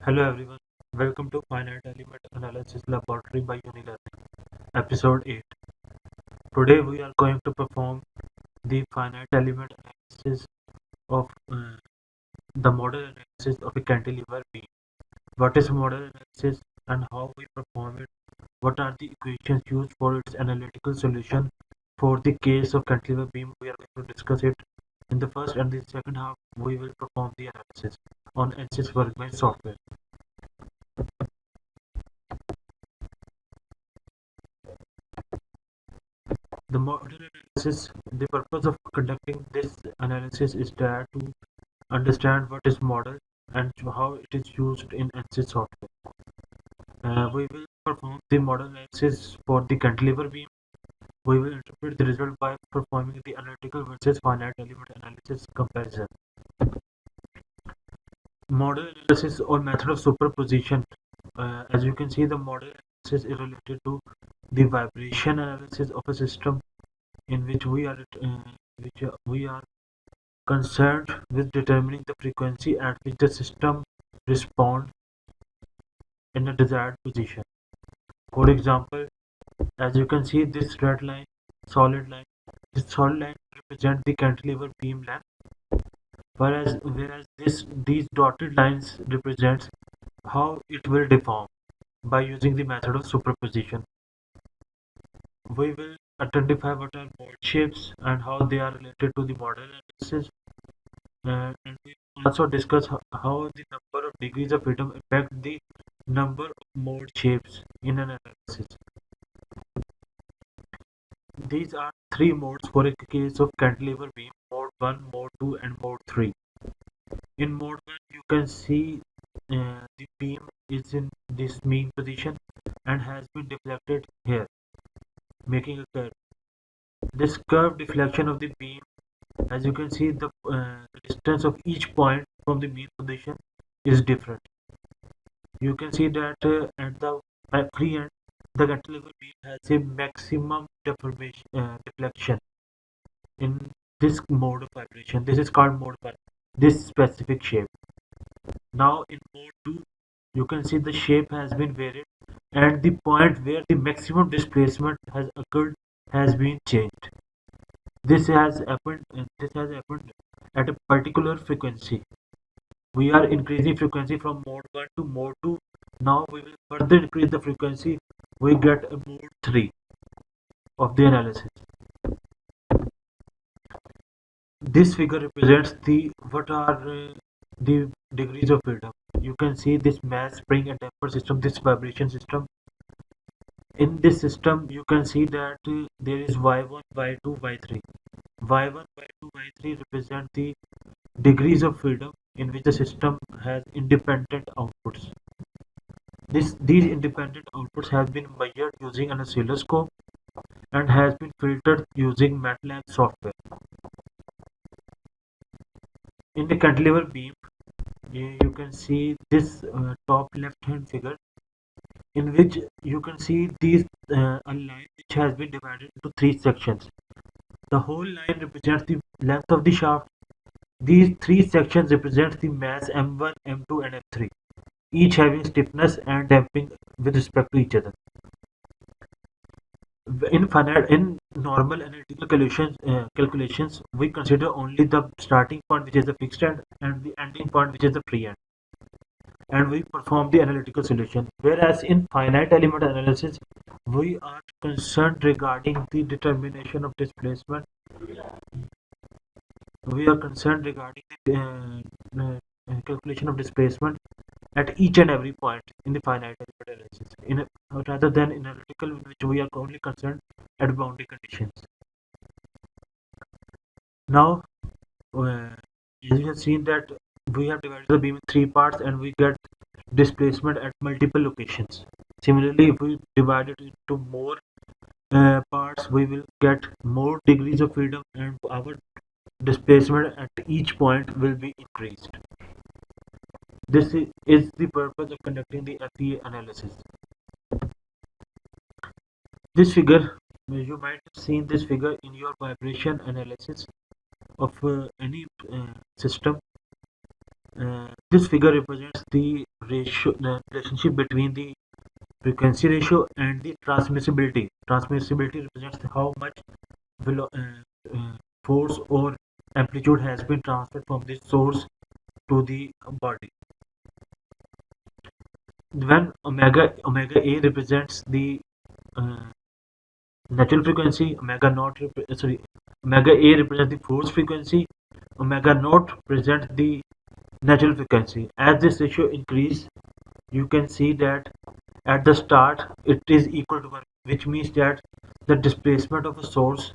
Hello everyone, welcome to Finite Element Analysis Laboratory by Unilearning, Episode 8. Today we are going to perform the finite element analysis of the model analysis of a cantilever beam. What is model analysis and how we perform it? What are the equations used for its analytical solution? For the case of cantilever beam, we are going to discuss it. In the first and the second half, we will perform the analysis on ANSYS Workbench software. The model analysis, the purpose of conducting this analysis is to understand what is model and how it is used in ANSYS software. We will perform the model analysis for the cantilever beam. We will interpret the result by performing the analytical versus finite element analysis comparison. Model analysis or method of superposition. As you can see, the model analysis is related to the vibration analysis of a system in which we are concerned with determining the frequency at which the system responds in a desired position. For example, as you can see this red line, solid line, this solid line represents the cantilever beam length, whereas these dotted lines represents how it will deform by using the method of superposition. We will identify what are mode shapes and how they are related to the model analysis. And we also discuss how the number of degrees of freedom affect the number of mode shapes in an analysis. These are three modes for a case of cantilever beam: mode 1, mode 2, and mode 3. In mode 1, you can see the beam is in this mean position and has been deflected here, making a curve. This curved deflection of the beam, as you can see, the distance of each point from the mean position is different. You can see that at the free end, the cantilever beam has a maximum deflection in this mode of vibration. This is called mode 1, this specific shape. Now in mode 2, you can see the shape has been varied and the point where the maximum displacement has occurred has been changed. This has happened at a particular frequency. We are increasing frequency from mode 1 to mode 2. Now we will further increase the frequency. We get a mode 3 of the analysis. This figure represents the degrees of freedom. You can see this mass spring and damper system, this vibration system. In this system, you can see that there is y1, y2, y3. y1, y2, y3 represent the degrees of freedom in which the system has independent outputs. These independent outputs have been measured using an oscilloscope and has been filtered using MATLAB software. In the cantilever beam, you can see this top left hand figure in which you can see a line which has been divided into three sections. The whole line represents the length of the shaft. These three sections represent the mass m1, m2 and m3, each having stiffness and damping with respect to each other. In normal analytical calculations, we consider only the starting point, which is the fixed end, and the ending point, which is the free end, and we perform the analytical solution. Whereas in finite element analysis, we are concerned regarding the determination of displacement. We are concerned regarding the calculation of displacement at each and every point in the finite element analysis, rather than in analytical, in which we are only concerned at boundary conditions. Now, as you have seen that we have divided the beam in three parts and we get displacement at multiple locations. Similarly, if we divide it into more parts, we will get more degrees of freedom and our displacement at each point will be increased. This is the purpose of conducting the FEA analysis. This figure, you might have seen this figure in your vibration analysis of any system. This figure represents the relationship between the frequency ratio and the transmissibility. Transmissibility represents how much force or amplitude has been transferred from the source to the body. When omega A represents the uh, natural frequency, omega A represents the force frequency, omega naught represents the natural frequency. As this ratio increases, you can see that at the start it is equal to 1, which means that the displacement of a source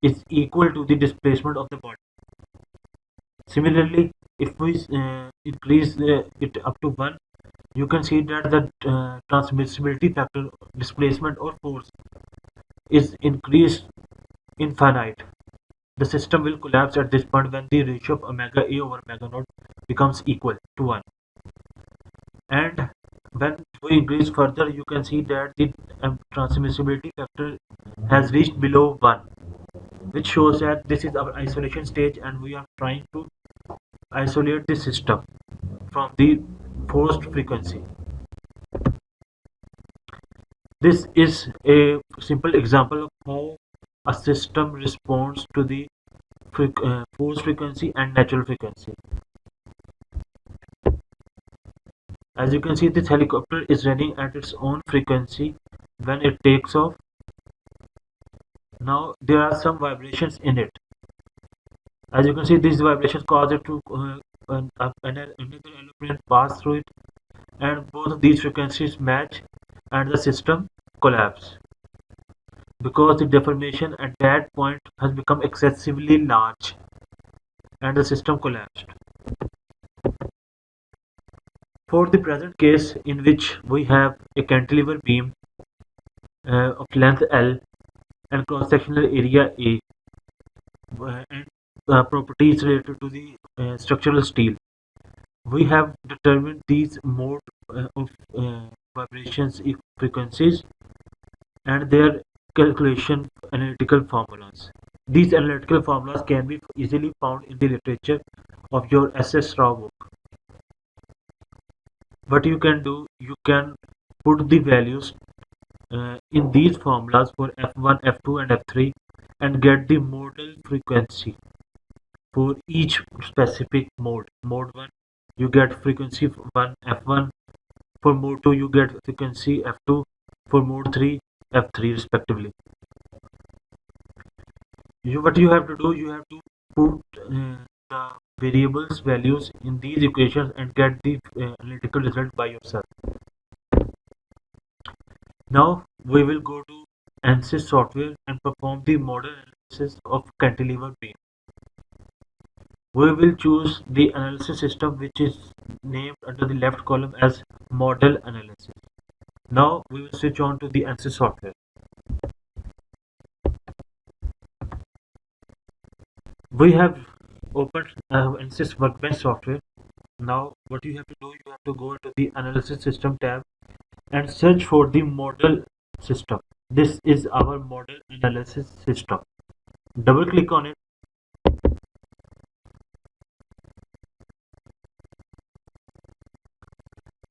is equal to the displacement of the body. Similarly, if we increase it up to 1, you can see that the transmissibility factor, displacement or force, is increased infinite. The system will collapse at this point when the ratio of omega A over omega naught becomes equal to 1. And when we increase further, you can see that the transmissibility factor has reached below 1, which shows that this is our isolation stage and we are trying to isolate the system from the forced frequency. This is a simple example of how a system responds to the forced frequency and natural frequency. As you can see, this helicopter is running at its own frequency when it takes off. Now there are some vibrations in it. As you can see, these vibrations cause it to another aeroplane pass through it, and both of these frequencies match and the system collapse because the deformation at that point has become excessively large and the system collapsed. For the present case in which we have a cantilever beam of length L and cross-sectional area A and properties related to the structural steel, we have determined these mode of vibrations frequencies and their calculation analytical formulas. These analytical formulas can be easily found in the literature of your SS Rao book. What you can do, you can put the values in these formulas for F1, F2 and F3 and get the modal frequency for each specific mode. Mode 1, you get frequency 1 F1, for mode 2 you get frequency F2, for mode 3 F3 respectively. What you have to do, you have to put the variables values in these equations and get the analytical result by yourself. Now we will go to ANSYS software and perform the model analysis of cantilever beam. We will choose the analysis system which is named under the left column as model analysis. Now we will switch on to the ANSYS software. We have opened ANSYS Workbench software. Now what you have to do, you have to go into the analysis system tab and search for the model system. This is our model analysis system. Double click on it.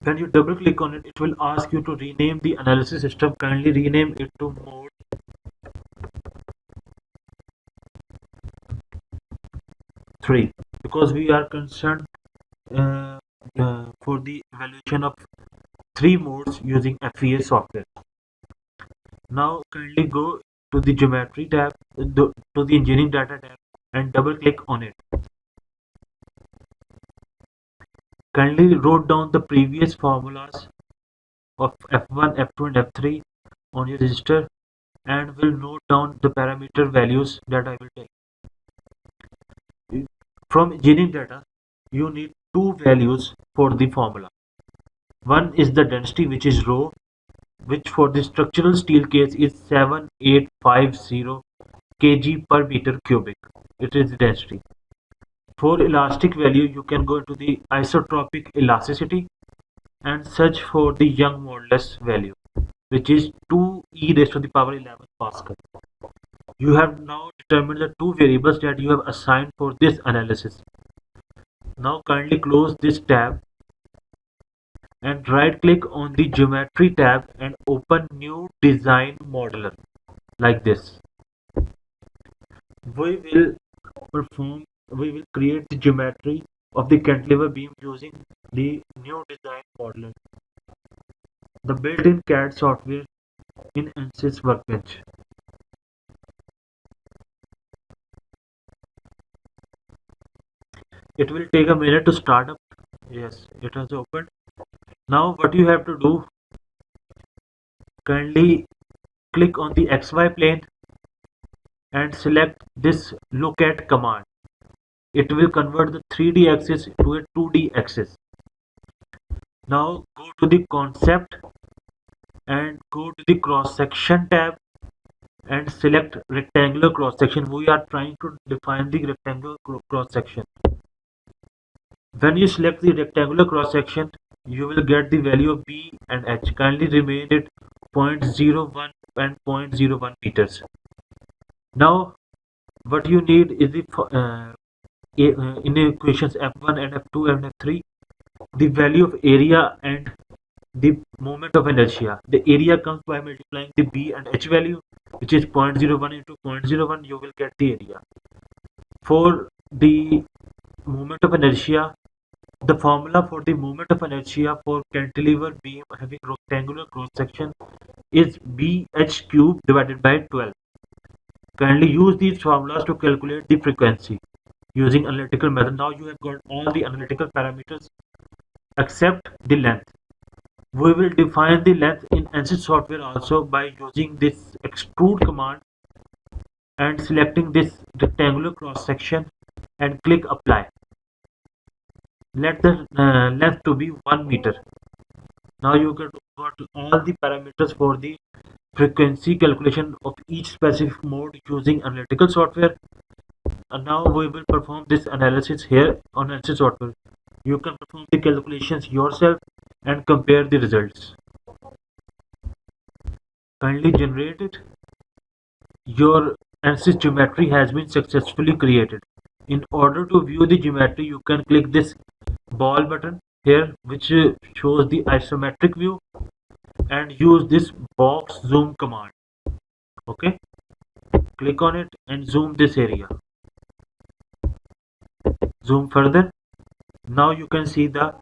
When you double click on it, it will ask you to rename the analysis system. Kindly rename it to mode 3 because we are concerned for the evaluation of 3 modes using FEA software. Now kindly go to the geometry tab, to the engineering data tab and double click on it. Kindly wrote down the previous formulas of F1, F2 and F3 on your register and will note down the parameter values that I will tell you. From engineering data, you need 2 values for the formula. One is the density, which is rho, which for the structural steel case is 7850 kg per meter cubic. It is the density. For elastic value, you can go to the isotropic elasticity and search for the Young modulus value, which is 2e raised to the power 11 Pascal. You have now determined the 2 variables that you have assigned for this analysis. Now kindly close this tab and right click on the geometry tab and open new design modeler like this. We will we will create the geometry of the cantilever beam using the new design modeler, the built-in CAD software in ANSYS Workbench. It will take a minute to start up. Yes, it has opened. Now what you have to do, kindly click on the XY plane and select this look at command. It will convert the 3D axis to a 2D axis. Now go to the concept and go to the cross section tab and select rectangular cross section. We are trying to define the rectangular cross section. When you select the rectangular cross section, you will get the value of B and H. Kindly remain it 0.01 and 0.01 meters. Now what you need is the in the equations F1 and F2 and F3, the value of area and the moment of inertia. The area comes by multiplying the B and H value, which is 0.01 into 0.01, you will get the area. For the moment of inertia, the formula for the moment of inertia for cantilever beam having rectangular cross section is BH cube divided by 12. Kindly use these formulas to calculate the frequency using analytical method. Now you have got all the analytical parameters except the length. We will define the length in ANSYS software also by using this extrude command and selecting this rectangular cross section and click apply. Let the length to be 1 meter. Now you got all the parameters for the frequency calculation of each specific mode using analytical software. And now we will perform this analysis here on ANSYS software. You can perform the calculations yourself and compare the results. Kindly generate it. Your ANSYS geometry has been successfully created. In order to view the geometry, you can click this ball button here, which shows the isometric view, and use this box zoom command. Okay, click on it and zoom this area. Zoom further. Now you can see the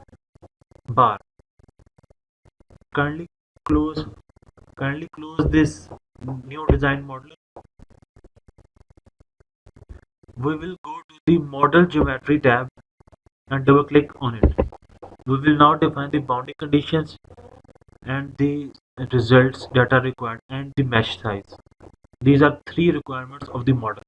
bar. Kindly close this new design model. We will go to the model geometry tab and double click on it. We will now define the boundary conditions and the results that are required and the mesh size. These are three requirements of the model.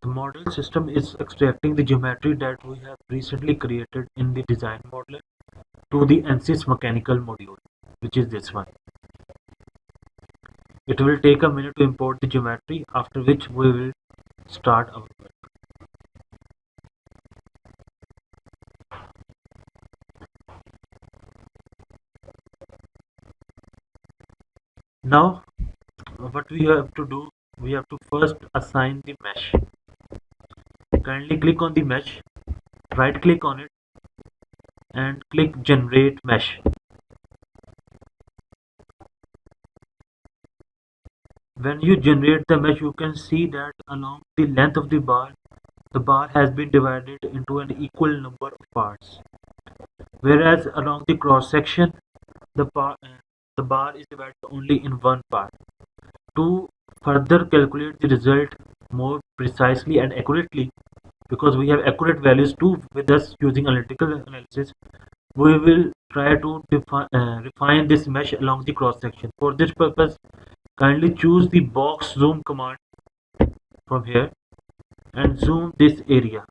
The model system is extracting the geometry that we have recently created in the design modeler to the ANSYS mechanical module, which is this one. It will take a minute to import the geometry, after which we will start our work. Now what we have to do, we have to first assign the mesh. Kindly click on the mesh, right click on it and click generate mesh. When you generate the mesh, you can see that along the length of the bar has been divided into an equal number of parts, whereas along the cross section the bar is divided only in one part. To further calculate the result more precisely and accurately, because we have accurate values too with us using analytical analysis, we will try to refine this mesh along the cross section. For this purpose, Kindly choose the box zoom command from here and zoom this area.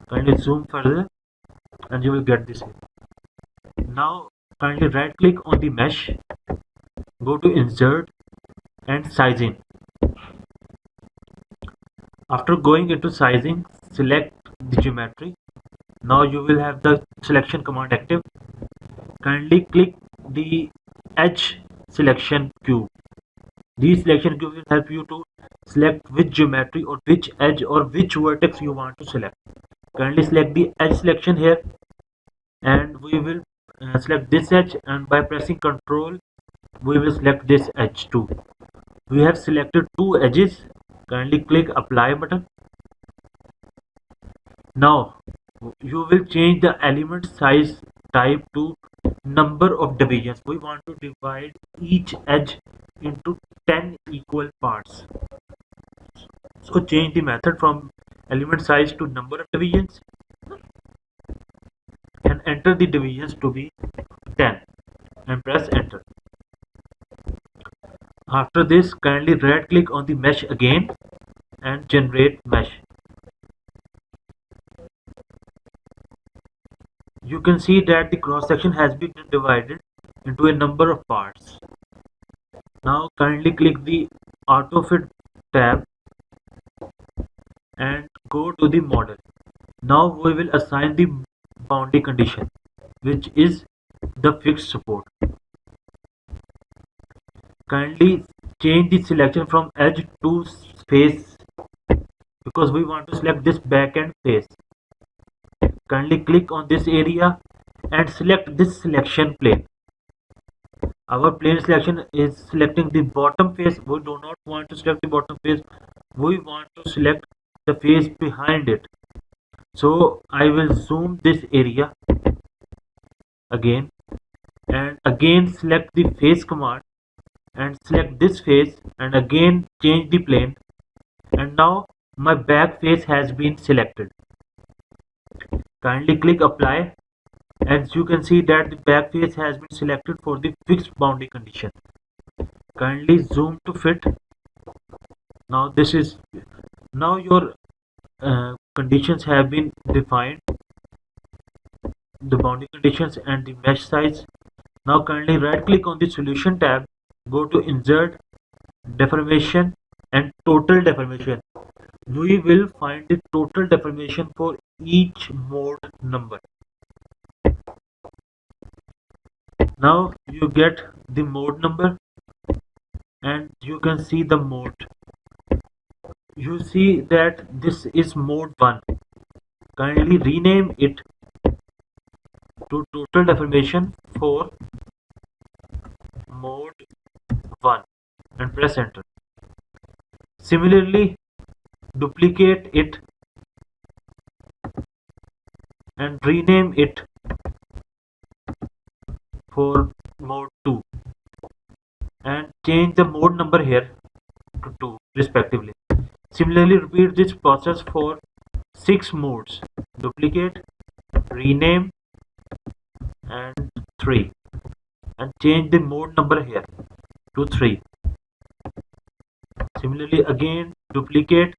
Kindly zoom further and you will get this area. Now kindly right click on the mesh, go to insert and sizing. After going into sizing, select the geometry. Now you will have the selection command active. Kindly click the edge selection cube. These selection cubes will help you to select which geometry or which edge or which vertex you want to select. Kindly select the edge selection here and we will select this edge, and by pressing Ctrl we will select this edge too. We have selected two edges. Kindly click apply button. Now you will change the element size type to number of divisions. We want to divide each edge into 10 equal parts. So change the method from element size to number of divisions and enter the divisions to be 10 and press enter. After this, kindly right click on the mesh again and generate mesh. You can see that the cross section has been divided into a number of parts. Now kindly click the auto fit tab and go to the model. Now we will assign the boundary condition, which is the fixed support. Kindly change the selection from edge to face because we want to select this back end face. Kindly click on this area and select this selection plane. Our plane selection is selecting the bottom face. We do not want to select the bottom face. We want to select the face behind it. So I will zoom this area again and again select the face command and select this face and again change the plane, and now my back face has been selected. Kindly click apply. As you can see that the back face has been selected for the fixed boundary condition. Kindly zoom to fit. Now this is now your conditions have been defined, the boundary conditions and the mesh size. Now kindly right click on the solution tab, go to insert, deformation and total deformation. We will find the total deformation for each mode number. Now you get the mode number and you can see the mode. You see that this is mode 1. Kindly rename it to total deformation for mode 1 and press enter. Similarly, duplicate it and rename it for mode 2 and change the mode number here to 2 respectively. Similarly, repeat this process for 6 modes. Duplicate, rename and 3 and change the mode number here to 3. Similarly, again duplicate,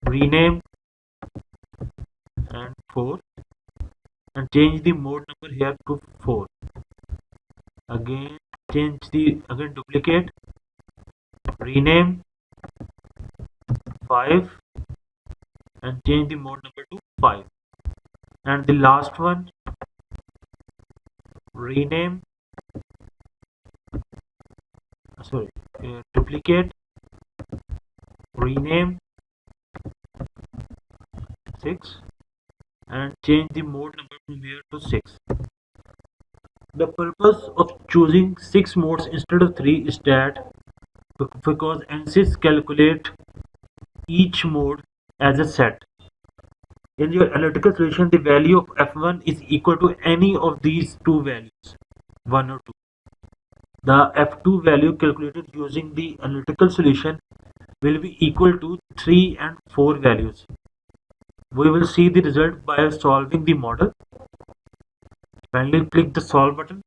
rename and 4 and change the mode number here to 4. Again duplicate, rename 5 and change the mode number to 5. And the last one, rename, duplicate, rename 6 and change the mode number from here to 6. The purpose of choosing 6 modes instead of 3 is that because ANSYS calculate each mode as a set. In your analytical solution, the value of f1 is equal to any of these two values, 1 or 2. The f2 value calculated using the analytical solution will be equal to 3 and 4 values. We will see the result by solving the model. Finally, click the solve button.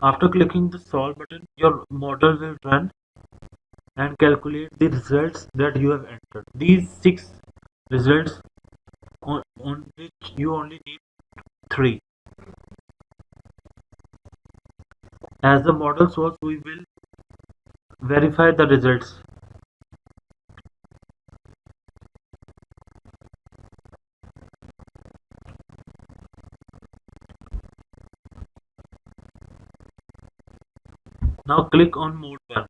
After clicking the solve button, your model will run and calculate the results that you have entered. These 6 results on which you only need 3. As the model source, we will verify the results. Now click on mode 1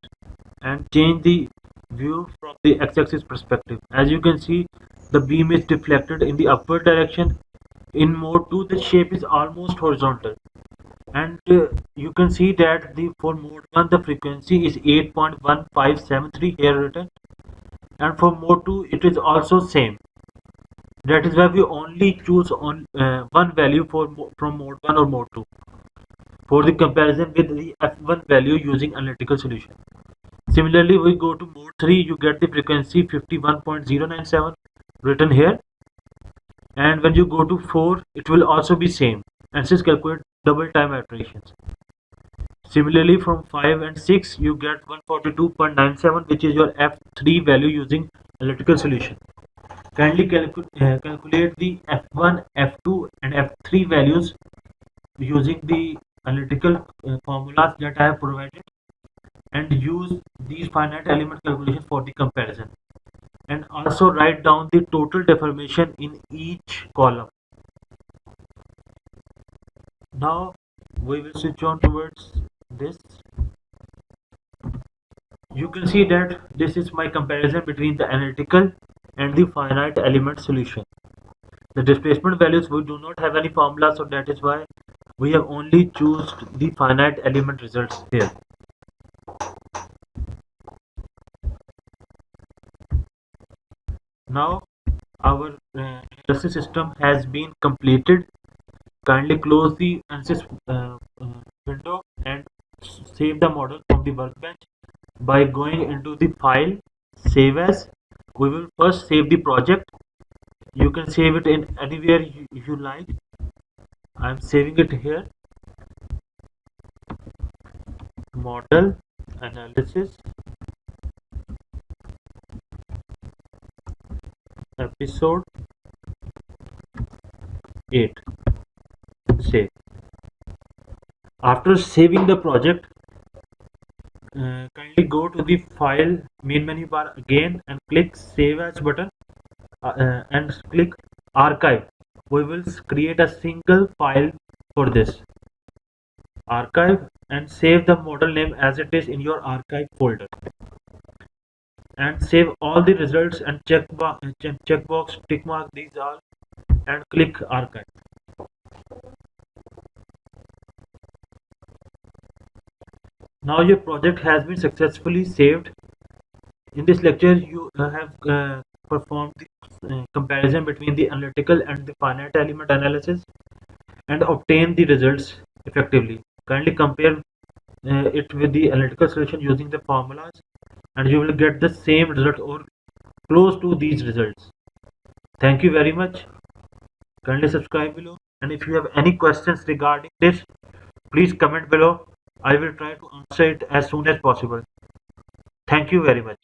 and change the view from the x-axis perspective. As you can see, the beam is deflected in the upward direction. In mode 2, the shape is almost horizontal. And you can see that for mode 1 the frequency is 8.1573 here written, and for mode 2 it is also same. That is why we only choose on one value from mode 1 or mode 2 for the comparison with the f1 value using analytical solution. Similarly, we go to mode 3, you get the frequency 51.097 written here, and when you go to 4 it will also be same, and this calculate double time iterations. Similarly, from 5 and 6 you get 142.97, which is your f3 value using analytical solution. Kindly calculate the f1, f2 and f3 values using the analytical formulas that I have provided, and use these finite element calculations for the comparison, and also write down the total deformation in each column. Now we will switch on towards this. You can see that this is my comparison between the analytical and the finite element solution. The displacement values, we do not have any formula, so that is why we have only chosen the finite element results here. Now our analysis system has been completed. Kindly close the ANSYS window and save the model from the workbench by going into the file, save as. We will first save the project. You can save it in anywhere you like. I am saving it here. Model analysis episode 8. Save. After saving the project, kindly go to the file main menu bar again and click save as button, and click archive. We will create a single file for this. Archive and save the model name as it is in your archive folder, and save all the results and checkbox tick mark these all and click archive. Now your project has been successfully saved. In this lecture you have performed the comparison between the analytical and the finite element analysis and obtain the results effectively. Kindly compare it with the analytical solution using the formulas, and you will get the same result or close to these results. Thank you very much. Kindly subscribe below, and if you have any questions regarding this, please comment below. I will try to answer it as soon as possible. Thank you very much.